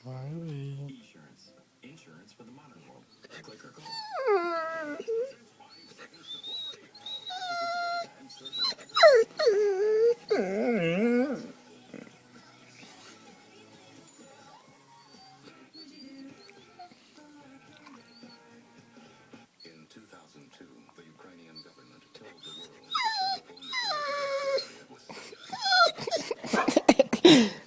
Riley. Esurance. Insurance for the modern world. Click or call. In 2002, the Ukrainian government told the world the Chernobyl nuclear reactor area was safe.